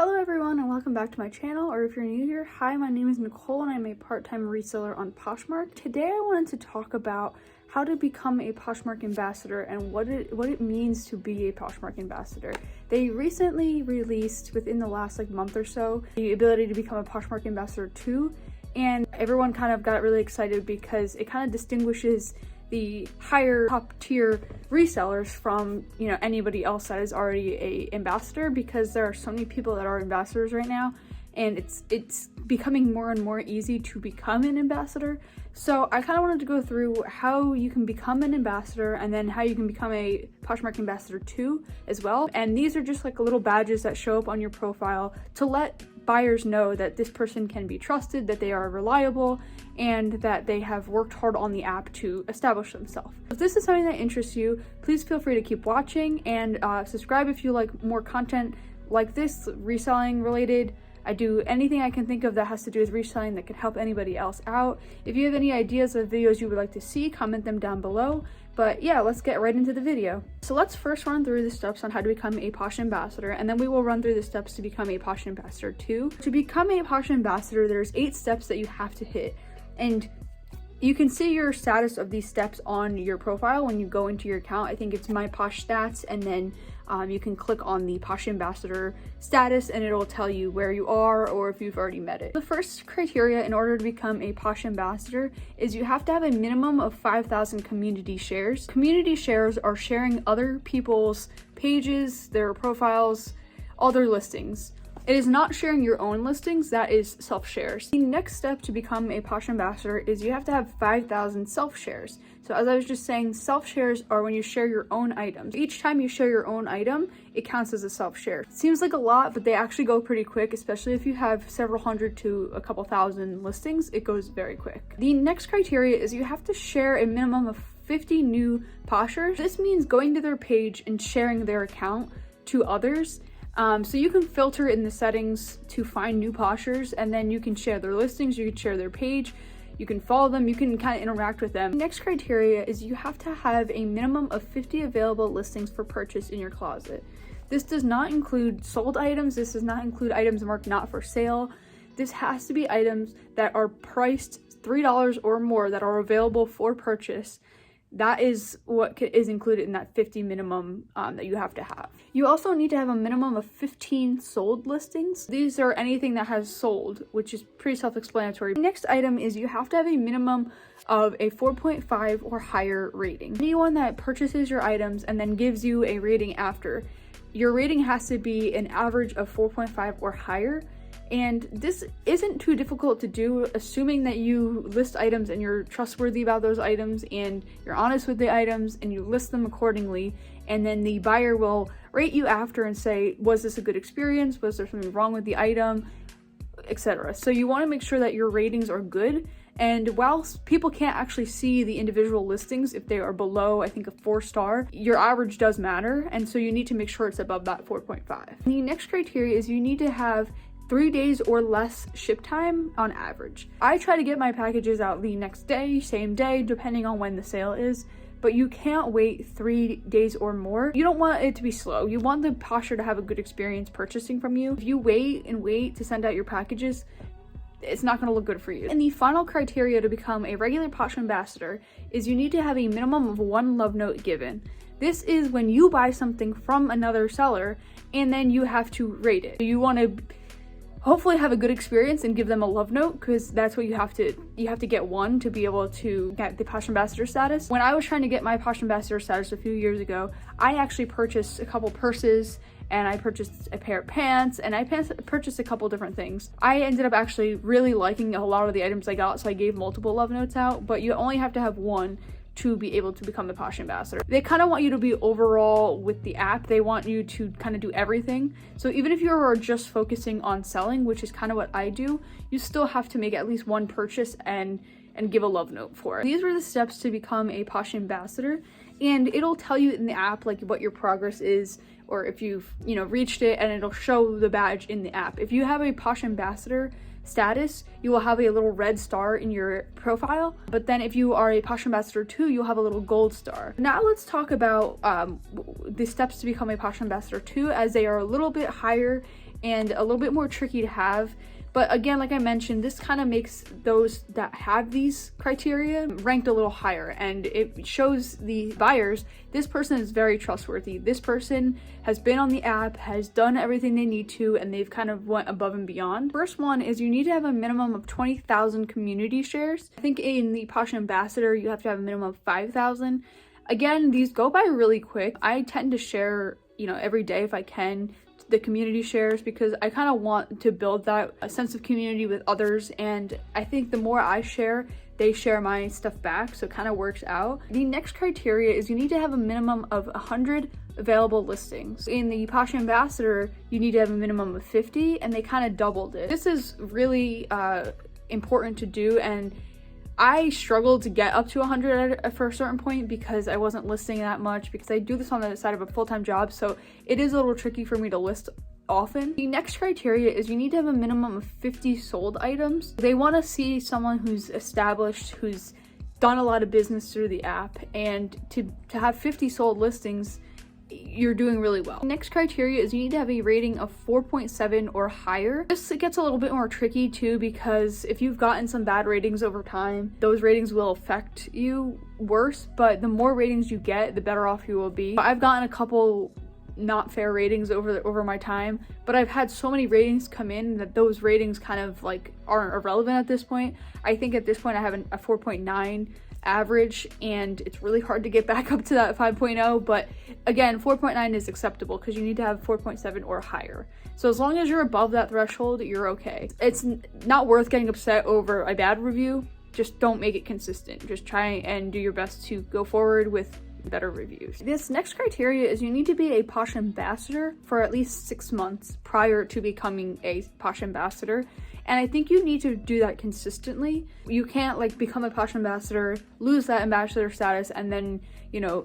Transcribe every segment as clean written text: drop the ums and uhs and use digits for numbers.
Hello everyone and welcome back to my channel, or if you're new here, hi, my name is Nicole and I'm a part-time reseller on Poshmark. Today I wanted to talk about how to become a Poshmark ambassador and what it means to be a Poshmark ambassador. They recently released, within the last month or so, the ability to become a Poshmark ambassador 2, and everyone kind of got really excited because it kind of distinguishes the higher top tier resellers from anybody else that is already a ambassador, because there are so many people that are ambassadors right now and it's becoming more and more easy to become an ambassador. So I kind of wanted to go through how you can become an ambassador and then how you can become a Poshmark ambassador 2 as well. And these are just little badges that show up on your profile to let buyers know that this person can be trusted, that they are reliable, and that they have worked hard on the app to establish themselves. If this is something that interests you, please feel free to keep watching and subscribe if you like more content like this, reselling related. I do anything I can think of that has to do with reselling that can help anybody else out. If you have any ideas of videos you would like to see, comment them down below. But yeah, let's get right into the video. So let's first run through the steps on how to become a Posh ambassador, and then we will run through the steps to become a Posh ambassador 2. To become a Posh ambassador, there's 8 steps that you have to hit. And you can see your status of these steps on your profile when you go into your account. I think it's My Posh Stats, and then you can click on the Posh Ambassador status and it'll tell you where you are or if you've already met it. The first criteria in order to become a Posh Ambassador is you have to have a minimum of 5,000 community shares. Community shares are sharing other people's pages, their profiles, all their listings. It is not sharing your own listings, that is self-shares. The next step to become a Posh ambassador is you have to have 5,000 self-shares. So as I was just saying, self-shares are when you share your own items. Each time you share your own item, it counts as a self-share. Seems like a lot, but they actually go pretty quick, especially if you have several hundred to a couple thousand listings, it goes very quick. The next criteria is you have to share a minimum of 50 new Poshers. This means going to their page and sharing their account to others. So you can filter in the settings to find new Poshers, and then you can share their listings, you can share their page, you can follow them, you can kind of interact with them. The next criteria is you have to have a minimum of 50 available listings for purchase in your closet. This does not include sold items, this does not include items marked not for sale. This has to be items that are priced $3 or more that are available for purchase. That is what is included in that 50 minimum that you have to have. You also need to have a minimum of 15 sold listings. These are anything that has sold, which is pretty self-explanatory. The next item is you have to have a minimum of a 4.5 or higher rating. Anyone that purchases your items and then gives you a rating after, your rating has to be an average of 4.5 or higher. And this isn't too difficult to do, assuming that you list items and you're trustworthy about those items and you're honest with the items and you list them accordingly, and then the buyer will rate you after and say, was this a good experience, was there something wrong with the item, etc. So you want to make sure that your ratings are good, and whilst people can't actually see the individual listings if they are below, I think, a 4-star, your average does matter, and so you need to make sure it's above that 4.5. The next criteria is you need to have 3 days or less ship time on average. I try to get my packages out the next day, same day, depending on when the sale is, but you can't wait 3 days or more. You don't want it to be slow. You want the Posher to have a good experience purchasing from you. If you wait and wait to send out your packages, it's not gonna look good for you. And the final criteria to become a regular Posh ambassador is you need to have a minimum of 1 love note given. This is when you buy something from another seller and then you have to rate it. You want to hopefully have a good experience and give them a love note, because that's what you have to get one to be able to get the Posh ambassador status. When I was trying to get my Posh ambassador status a few years ago, I actually purchased a couple purses and I purchased a pair of pants and I purchased a couple different things. I ended up actually really liking a lot of the items I got, so I gave multiple love notes out, but you only have to have one to be able to become the Posh ambassador. They kind of want you to be overall with the app. They want you to kind of do everything. So even if you are just focusing on selling, which is kind of what I do, you still have to make at least one purchase and give a love note for it. These were the steps to become a Posh ambassador, and it'll tell you in the app what your progress is, or if you've reached it, and it'll show the badge in the app. If you have a Posh ambassador status, you will have a little red star in your profile, but then if you are a Posh ambassador 2, you'll have a little gold star. Now let's talk about the steps to become a Posh ambassador 2, as they are a little bit higher and a little bit more tricky to have. But again, like I mentioned, this kind of makes those that have these criteria ranked a little higher, and it shows the buyers this person is very trustworthy. This person has been on the app, has done everything they need to, and they've kind of went above and beyond. First one is you need to have a minimum of 20,000 community shares. I think in the Poshmark Ambassador, you have to have a minimum of 5,000. Again, these go by really quick. I tend to share, every day if I can, the community shares, because I kind of want to build that a sense of community with others, and I think the more I share, they share my stuff back, so it kind of works out. The next criteria is you need to have a minimum of 100 available listings. In the Poshmark Ambassador, you need to have a minimum of 50, and they kind of doubled it. This is really important to do, and I struggled to get up to 100 for a certain point because I wasn't listing that much, because I do this on the side of a full-time job, so it is a little tricky for me to list often. The next criteria is you need to have a minimum of 50 sold items. They want to see someone who's established, who's done a lot of business through the app, and to have 50 sold listings, you're doing really well. Next criteria is you need to have a rating of 4.7 or higher. This gets a little bit more tricky too, because if you've gotten some bad ratings over time, those ratings will affect you worse, but the more ratings you get, the better off you will be. I've gotten a couple not fair ratings over my time, but I've had so many ratings come in that those ratings kind of like aren't irrelevant at this point. I think at this point I have a 4.9 average, and it's really hard to get back up to that 5.0, but again, 4.9 is acceptable because you need to have 4.7 or higher. So as long as you're above that threshold, you're okay. It's not worth getting upset over a bad review. Just don't make it consistent. Just try and do your best to go forward with better reviews. This next criteria is you need to be a Poshmark Ambassador for at least 6 months prior to becoming a Poshmark Ambassador. And I think you need to do that consistently. You can't like become a Poshmark Ambassador, lose that ambassador status, and then,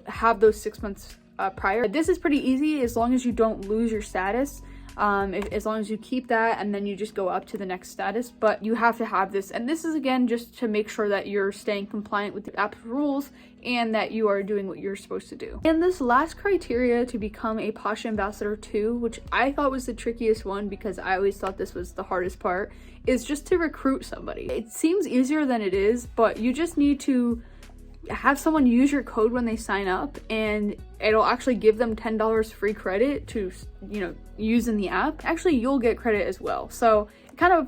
have those 6 months prior. This is pretty easy as long as you don't lose your status. As long as you keep that, and then you just go up to the next status, but you have to have this. And this is again just to make sure that you're staying compliant with the app's rules and that you are doing what you're supposed to do. And this last criteria to become a Poshmark Ambassador 2, which I thought was the trickiest one because I always thought this was the hardest part, is just to recruit somebody. It seems easier than it is, but you just need to have someone use your code when they sign up, and it'll actually give them $10 free credit to use in the app. Actually, you'll get credit as well, so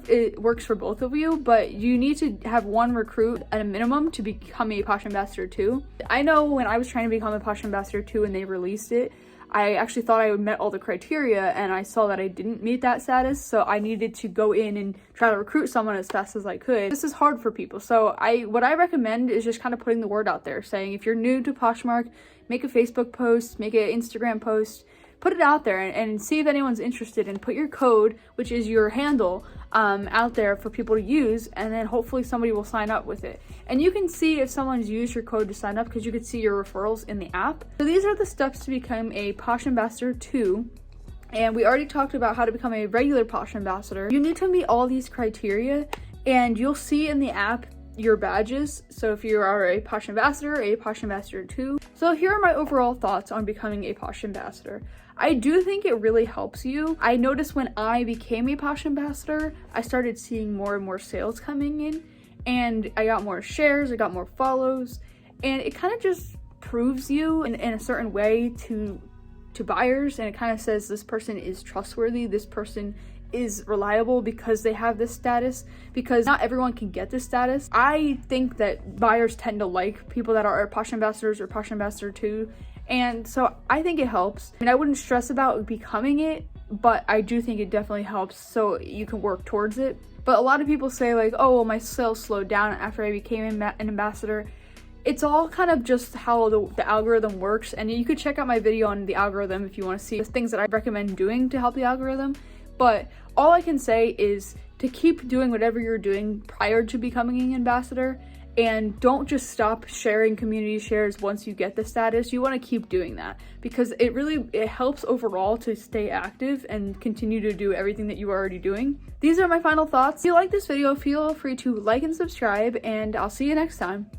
it works for both of you, but you need to have one recruit at a minimum to become a Poshmark Ambassador 2. I know when I was trying to become a Poshmark Ambassador 2 and they released it, I actually thought I met all the criteria, and I saw that I didn't meet that status, so I needed to go in and try to recruit someone as fast as I could. This is hard for people, so what I recommend is just kind of putting the word out there, saying if you're new to Poshmark, make a Facebook post, make an Instagram post, put it out there and see if anyone's interested, and put your code, which is your handle, out there for people to use, and then hopefully somebody will sign up with it. And you can see if someone's used your code to sign up because you can see your referrals in the app. So these are the steps to become a Poshmark Ambassador 2. And we already talked about how to become a regular Poshmark Ambassador. You need to meet all these criteria, and you'll see in the app your badges. So if you are a Poshmark Ambassador, a Poshmark Ambassador 2. So here are my overall thoughts on becoming a Poshmark Ambassador. I do think it really helps you. I noticed when I became a Poshmark Ambassador, I started seeing more and more sales coming in, and I got more shares, I got more follows, and it kind of just proves you in a certain way to buyers, and it kind of says this person is trustworthy, this person is reliable because they have this status, because not everyone can get this status. I think that buyers tend to like people that are Poshmark Ambassadors or Poshmark Ambassador 2, and so I think it helps. I mean, I wouldn't stress about becoming it, but I do think it definitely helps, so you can work towards it. But a lot of people say like, oh, well, my sales slowed down after I became an ambassador. It's all kind of just how the algorithm works, and you could check out my video on the algorithm if you want to see the things that I recommend doing to help the algorithm. But all I can say is to keep doing whatever you're doing prior to becoming an ambassador, and don't just stop sharing community shares once you get the status. You want to keep doing that because it helps overall to stay active and continue to do everything that you are already doing. These are my final thoughts. If you like this video, feel free to like and subscribe, and I'll see you next time.